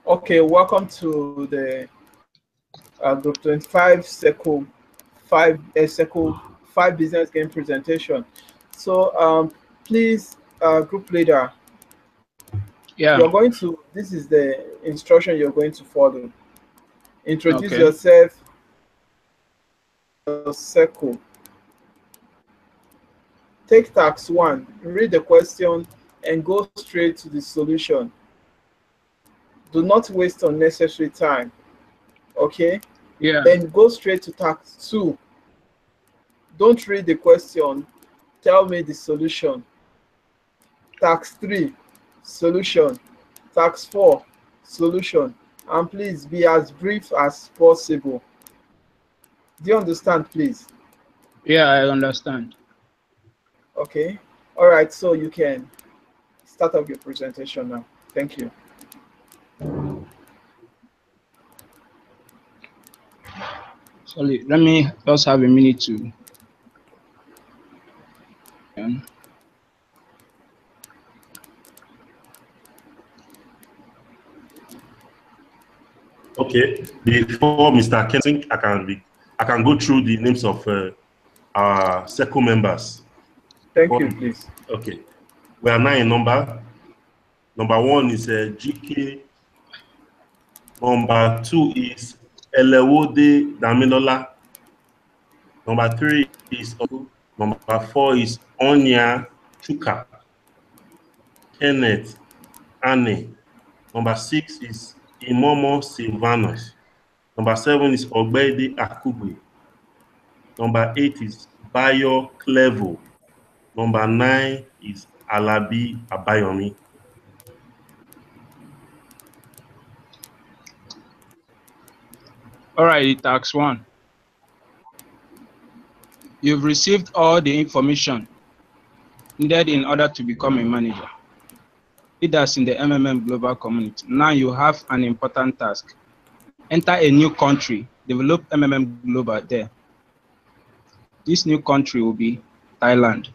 Okay, welcome to the Group 25 Circle 5 Circle 5 business game presentation. So please, group leader, Yeah. you're going to, this is the instruction you're going to follow. Introduce Okay. yourself, circle. Take task 1, read the question and go straight to the solution. Do not waste unnecessary time. Okay? Yeah. Then go straight to task 2. Don't read the question, tell me the solution. Task 3, solution. Task 4, solution. And please be as brief as possible. Do you understand, please? Yeah, I understand. Okay. All right, so you can start up your presentation now. Thank you. Sorry, let me just have a minute to. Okay, before Mr. Ken, I can go through the names of our circle members. Thank you, please. Okay, we are now in number. Number 1 is GK. Number 2 is Elewode Damilola. Number 3 is Number 4 is Onya Chuka. Kenneth Anne. Number 6 is Imomo Silvanus. Number 7 is Ogbede Akugbe. Number 8 is Bayo Clevo. Number 9 is Alabi Abayomi. All right, task 1. You've received all the information needed in order to become a manager. Leaders in the MMM global community. Now you have an important task. Enter a new country, develop MMM global there. This new country will be Thailand.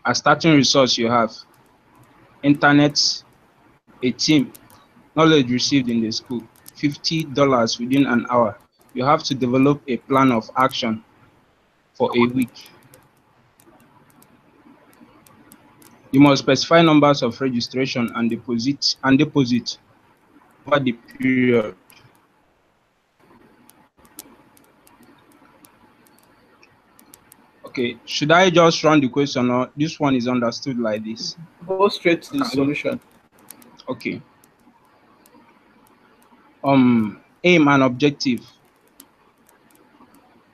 As starting resource you have internet, a team, knowledge received in the school, $50 within an hour. You have to develop a plan of action for a week. You must specify numbers of registration and deposit over the period. Okay, should I just run the question or this one is understood like this? Go straight to the solution. Okay. Aim and objective.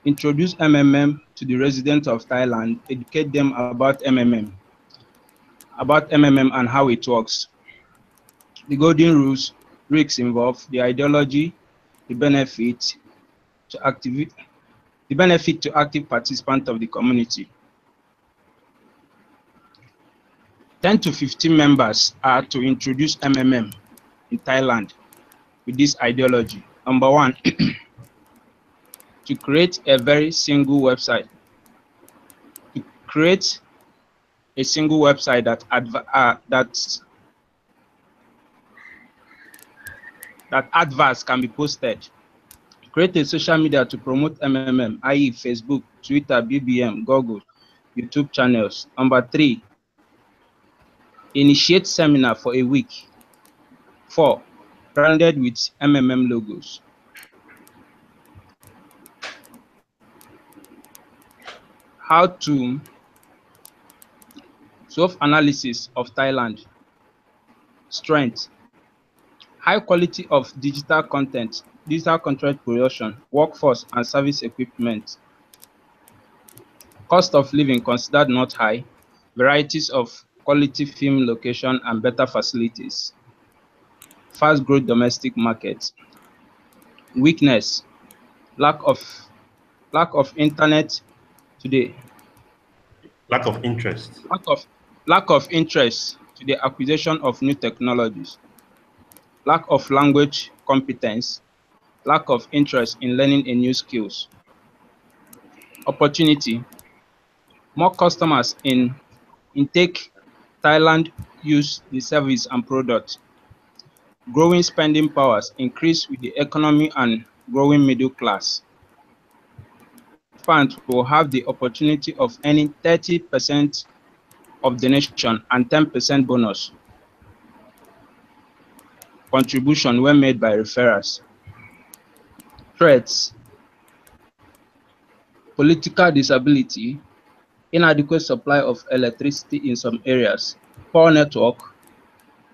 Introduce MMM to the residents of Thailand, educate them about MMM and how it works. The golden rules, risks involved, the ideology, the benefit to active participant of the community. 10 to 15 members are to introduce MMM in Thailand with this ideology. Number 1, to create a very single website. To create a single website that adverts can be posted. Create a social media to promote MMM, i.e. Facebook, Twitter, BBM, Google, YouTube channels. Number 3, initiate seminar for a week. 4, branded with MMM logos. How to SWOT analysis of Thailand. Strength, high quality of digital content, digital content production, workforce and service equipment. Cost of living considered not high, varieties of quality film location and better facilities. Fast growth domestic market. Weakness, lack of internet today. Lack of interest. Lack of interest to the acquisition of new technologies. Lack of language competence. Lack of interest in learning a new skills. Opportunity, more customers in intake Thailand use the service and product. Growing spending powers increase with the economy and growing middle class. Participants will have the opportunity of earning 30% of donation and 10% bonus contribution when made by referrals. Threats: political disability, inadequate supply of electricity in some areas, poor network.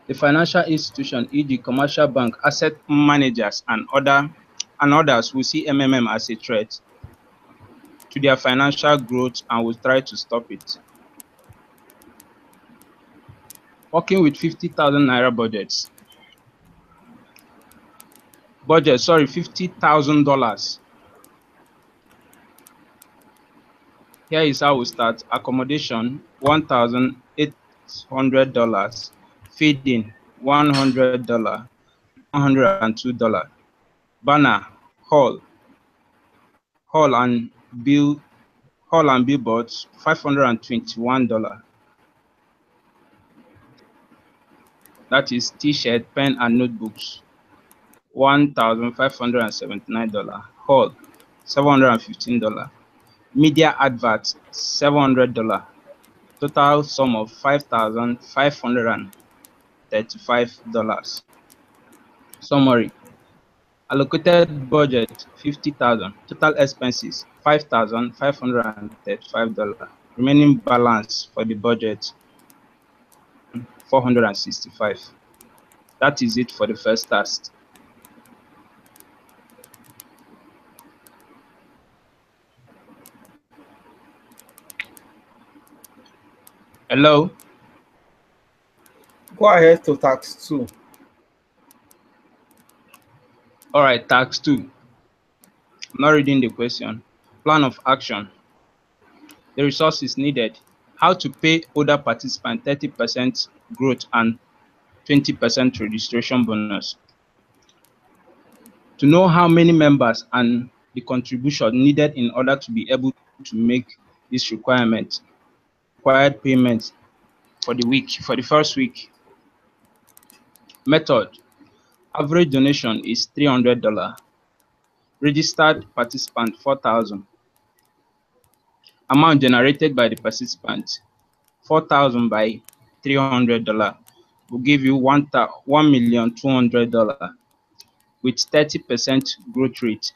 The financial institution, e.g. commercial bank, asset managers, and others will see MMM as a threat to their financial growth and will try to stop it. Working with 50,000 naira budgets. $50,000. Here is how we start. Accommodation, $1,800. Feeding, $100. $102. Banner, hall and billboards, $521. That is T-shirt, pen, and notebooks, $1,579. Hall, $715. Media adverts, $700. Total sum of $5,535. Summary: allocated budget $50,000. Total expenses $5,535. Remaining balance for the budget $465. That is it for the first task. Hello? Go ahead to task 2. All right, task 2. I'm not reading the question. Plan of action. The resources needed. How to pay older participants 30% growth and 20% registration bonus. To know how many members and the contribution needed in order to be able to make this required payment for the first week. Method: average donation is $300. Registered participant 4,000. Amount generated by the participant 4,000 by $300 will give you $1,200,000 with 30% growth rate.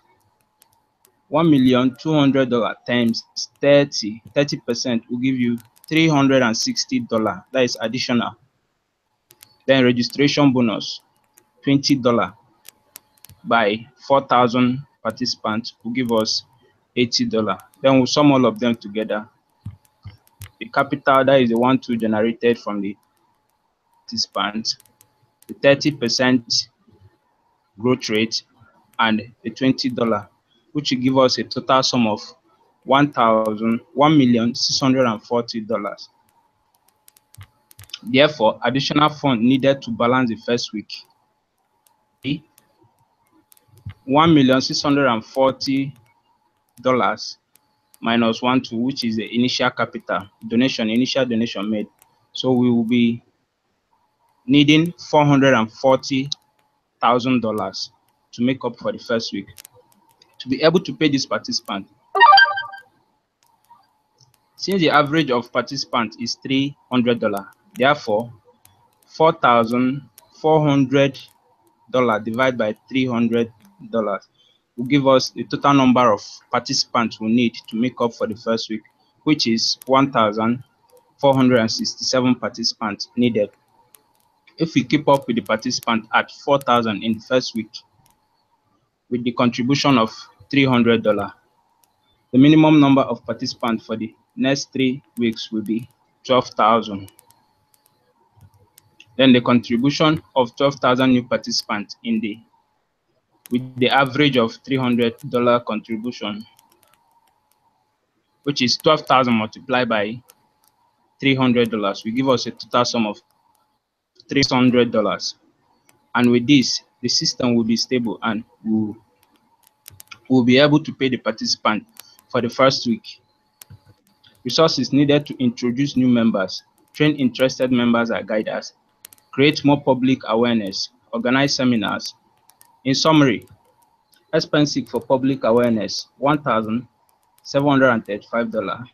$1,200,000 times 30% will give you $360. That is additional. Then registration bonus $20 by 4,000 participants will give us $80. Then we'll sum all of them together. The capital, that is the 1,200 generated from the participants, the 30% growth rate, and the $20, which will give us a total sum of $1,640,000. Therefore, additional fund needed to balance the first week. $1,640,000 minus 1,200, which is the initial capital initial donation made. So we will be needing $440,000 to make up for the first week. To be able to pay this participant, since the average of participants is $300, therefore $4,400 divided by $300 will give us the total number of participants we need to make up for the first week, which is 1,467 participants needed. If we keep up with the participant at 4,000 in the first week with the contribution of $300, the minimum number of participants for the next 3 weeks will be 12,000. Then the contribution of 12,000 new participants with the average of $300 contribution, which is 12,000 multiplied by $300, will give us a total sum of $300. And with this, the system will be stable and will be able to pay the participant for the first week. Resources needed to introduce new members, train interested members as guiders, create more public awareness organize seminars. In summary, expenses for public awareness, $1,735.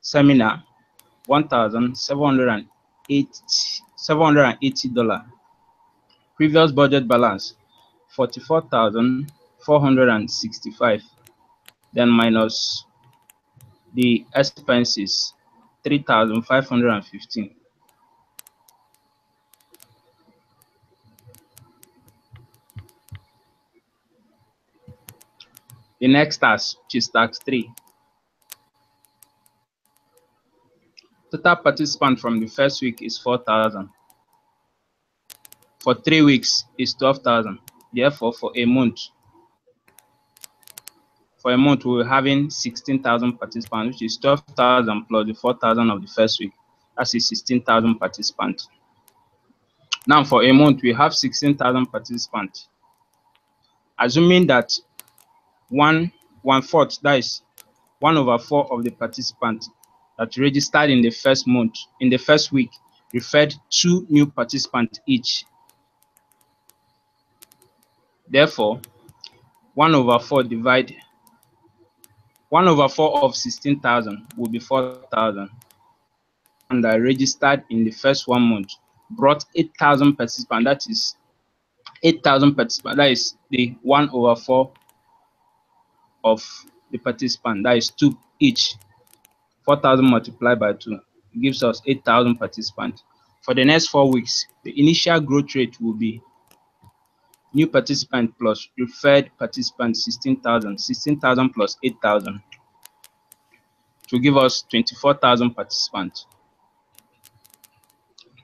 Seminar, $1,780. Previous budget balance, $44,465. Then minus the expenses, $3,515. The next task, which is task 3. Total participant from the first week is 4,000. For 3 weeks is 12,000. Therefore, for a month, we're having 16,000 participants, which is 12,000 plus the 4,000 of the first week. That's 16,000 participants. Now, for a month, we have 16,000 participants. Assuming that one-fourth, that is 1/4 of the participants that registered in the first month, in the first week, referred 2 new participants each. Therefore, 1/4 of 16,000 will be 4,000. And I registered in the first 1 month brought 8,000 participants. That is 8,000 participants. That is the 1/4 of the participant. That is 2 each. 4,000 multiplied by 2 gives us 8,000 participants. For the next 4 weeks, the initial growth rate will be new participant plus referred participant 16,000. 16,000 plus 8,000 to give us 24,000 participants.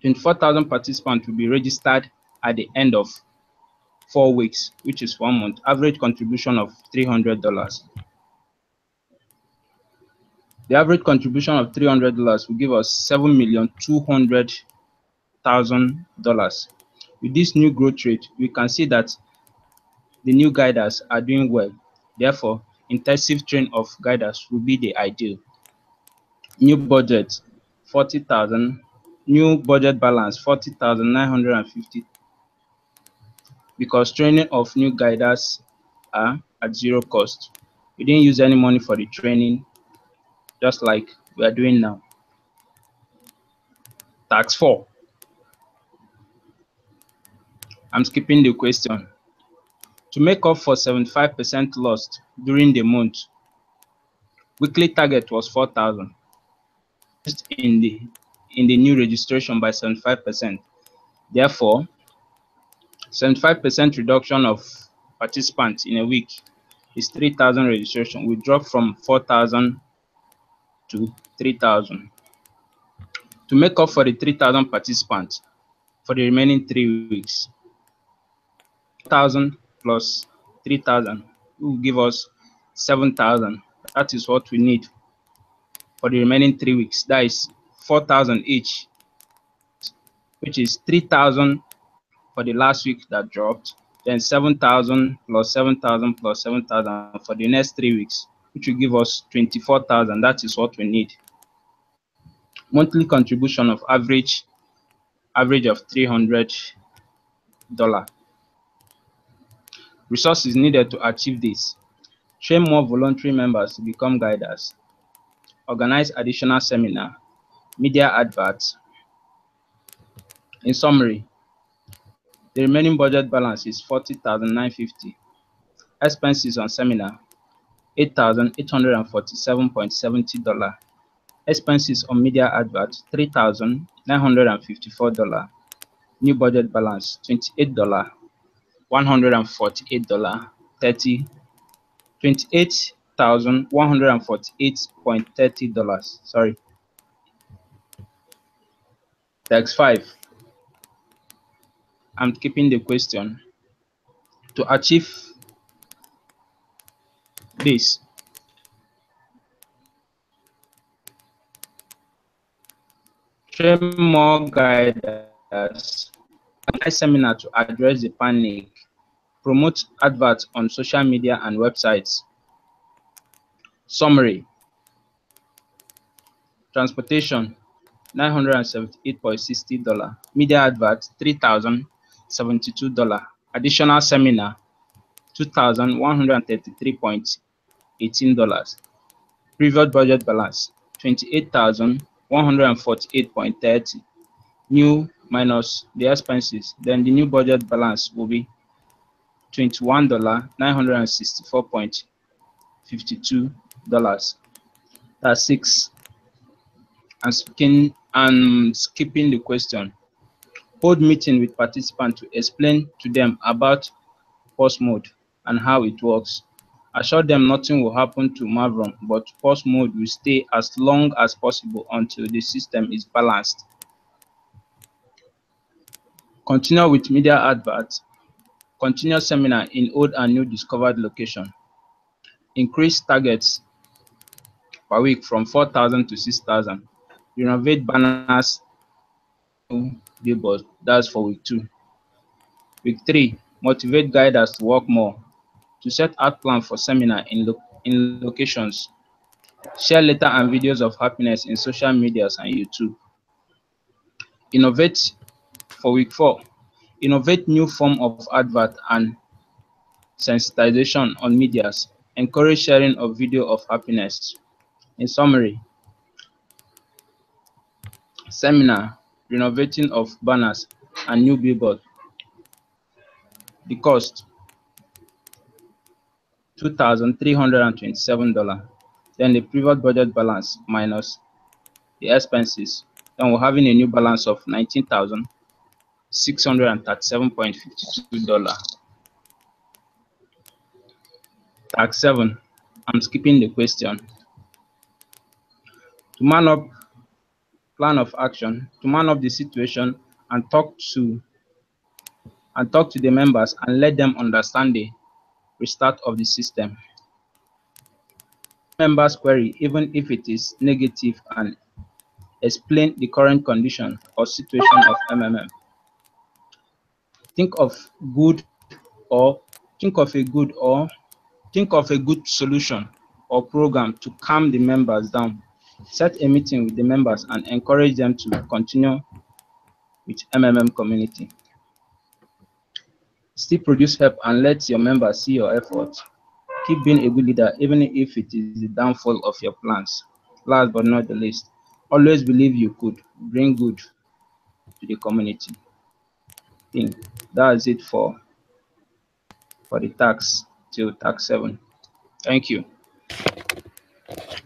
24,000 participants will be registered at the end of 4 weeks, which is 1 month. Average contribution of $300. The average contribution of $300 will give us $7,200,000. With this new growth rate, we can see that the new guiders are doing well. Therefore, intensive training of guiders will be the ideal. New budget, 40,000. New budget balance, 40,950. Because training of new guiders are at 0 cost. We didn't use any money for the training, just like we are doing now. Task 4. I'm skipping the question. To make up for 75% lost during the month, weekly target was 4,000. In the new registration by 75%. Therefore, 75% reduction of participants in a week is 3,000 registration. We drop from 4,000 to 3,000. To make up for the 3,000 participants for the remaining 3 weeks, 1,000 plus 3,000 will give us 7,000. That is what we need for the remaining 3 weeks. That is 4,000 each, which is 3,000 for the last week that dropped, then 7,000 plus 7,000 plus 7,000 for the next 3 weeks, which will give us 24,000. That is what we need. Monthly contribution of average of $300. Resources needed to achieve this: train more voluntary members to become guiders, organize additional seminar, media adverts. In summary, the remaining budget balance is $40,950. Expenses on seminar, $8,847.70. Expenses on media advert, $3,954. New budget balance, $28, $148, $28,148.30. Sorry. Task 5. I'm keeping the question. To achieve this, train more guiders, organize seminar to address the panic, promote adverts on social media and websites. Summary: transportation, $978.60. Media adverts, $3,000. $72. Additional seminar, $2,133.18. Previous budget balance, $28,148.30. New minus the expenses, then the new budget balance will be $21,964.52. That's 6. And skipping the question. Hold meeting with participants to explain to them about pause mode and how it works. Assure them nothing will happen to Mavron, but pause mode will stay as long as possible until the system is balanced. Continue with media adverts. Continue seminar in old and new discovered location. Increase targets per week from 4,000 to 6,000. Renovate banners, billboards. That's for week 2. Week 3, motivate guiders to work more. To set out plan for seminar in locations. Share letter and videos of happiness in social medias and YouTube. Innovate for week 4. Innovate new form of advert and sensitization on medias. Encourage sharing of video of happiness. In summary, seminar, renovating of banners and new billboard. The cost, $2,327. Then the previous budget balance minus the expenses. Then we're having a new balance of $19,637.52. Tax 7. I'm skipping the question. To man up, plan of action, to man up the situation and talk to the members and let them understand the restart of the system. Members query, even if it is negative, and explain the current condition or situation of MMM. Think of a good solution or program to calm the members down. Set a meeting with the members and encourage them to continue with MMM community. Still produce help and let your members see your efforts. Keep being a good leader even if it is the downfall of your plans. Last but not the least, always believe you could bring good to the community. I think that's it for the tax till tax 7. Thank you.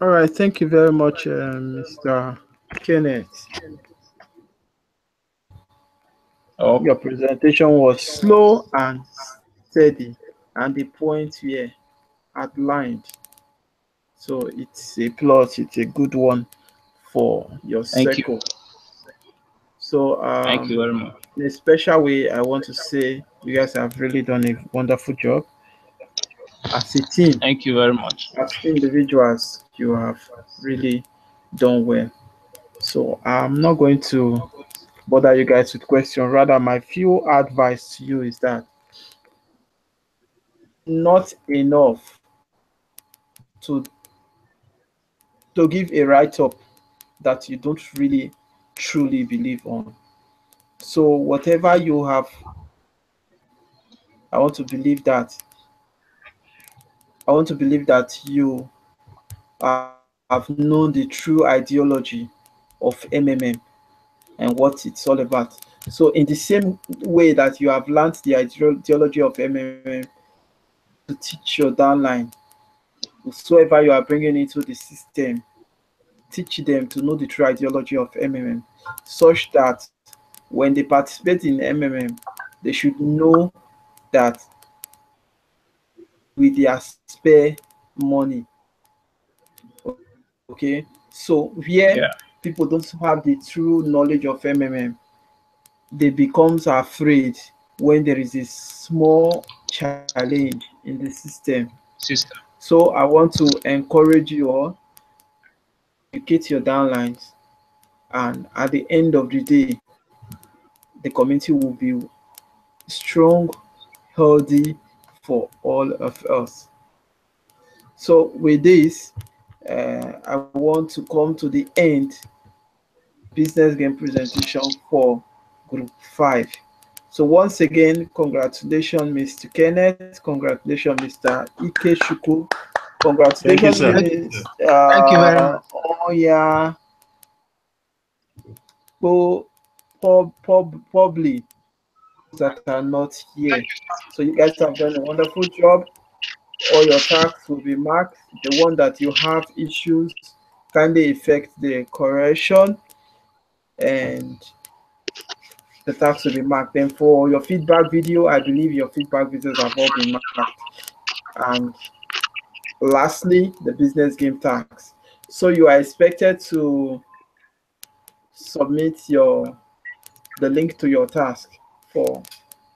All right, thank you very much, Mr. Kenneth. Your presentation was slow and steady, and the points were outlined. So it's a plus, it's a good one for your circle. So thank you very much. In a special way, I want to say you guys have really done a wonderful job. As a team, thank you very much. As individuals, you have really done well. So I'm not going to bother you guys with questions. Rather, my few advice to you is that not enough to give a write-up that you don't really truly believe on. So whatever you have, I want to believe that you have known the true ideology of MMM and what it's all about. So in the same way that you have learned the ideology of MMM, to teach your downline, whosoever you are bringing into the system, teach them to know the true ideology of MMM, such that when they participate in MMM, they should know that with their spare money. Okay, so here people don't have the true knowledge of MMM, they become afraid when there is a small challenge in the system. So I want to encourage you all, educate your downlines, and at the end of the day, the community will be strong, healthy for all of us. So with this, I want to come to the end business game presentation for group 5. So once again, congratulations, Mr. Kenneth. Congratulations, Mr. Ikechukwu. Congratulations, sir. Ms. Thank you very much. Oya Probably that are not here. So you guys have done a wonderful job. All your tasks will be marked. The one that you have issues kindly effect the correction, and the task will be marked. Then for your feedback video, I believe your feedback videos have all been marked. And lastly, the business game tax. So you are expected to submit the link to your task for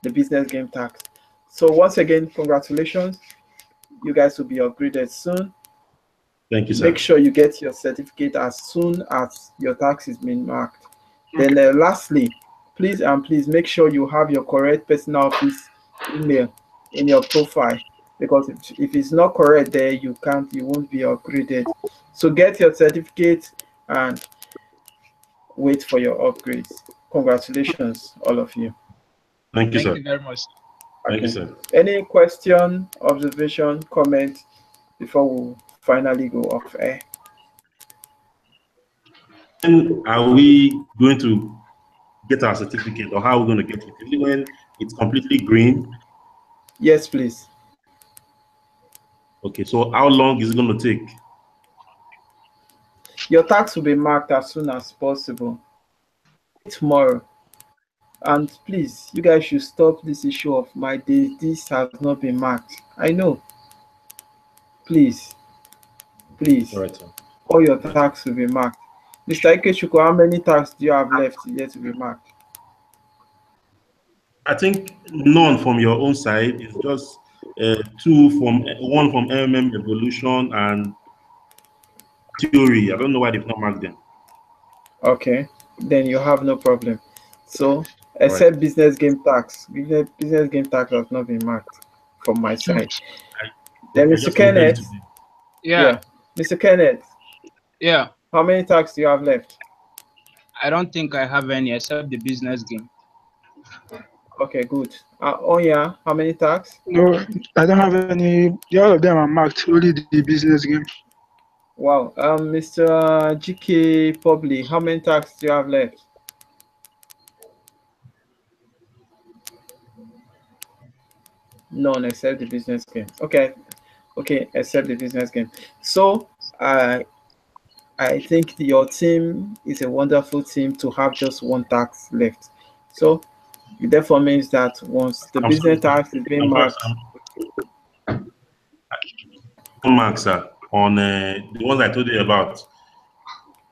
the business game tax. So once again, congratulations. You guys will be upgraded soon. Thank you, sir. Make sure you get your certificate as soon as your tax is being marked. Then lastly, please make sure you have your correct personal office email in your profile, because if it's not correct there, you won't be upgraded. So get your certificate and wait for your upgrades. Congratulations, all of you. Thank you, Thank sir. you very much. Thank you, Okay. sir. Any question, observation, comment before we finally go off air? When are we going to get our certificate, or how are we going to get it? Is it when it's completely green? Yes, please. Okay, so how long is it going to take? Your tax will be marked as soon as possible tomorrow. And please, you guys should stop this issue of my days. This has not been marked. I know. Please. All right, sir. All your tax will be marked. Mr. Ikechukwu, how many tax do you have left yet to be marked? I think none from your own side. It's just one from MMM Evolution and Theory. I don't know why they've not marked them. Okay, then you have no problem. So, except business game tax. Business game tax has not been marked from my side. Then Mr. Kenneth. Yeah. Mr. Kenneth. Yeah. How many tax do you have left? I don't think I have any except the business game. Okay, good. Oya, how many tax? No, I don't have any. All of them are marked. Only the business game. Wow. Mr. GK Probably, how many tax do you have left? None except the business game. Okay, except the business game. So I think your team is a wonderful team to have just one tax left. So it therefore means that once the business tax is being marked, marks on the ones I told you about.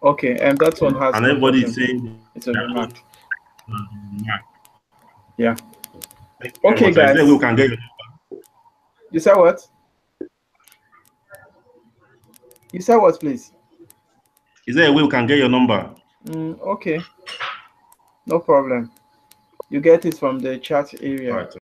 Okay, and that one has and no everybody problem. is saying It's already marked. Yeah. Okay, guys. We can get. You said what? You said what, please? Is there a way we can get your number? Okay. No problem. You get it from the chat area. Right.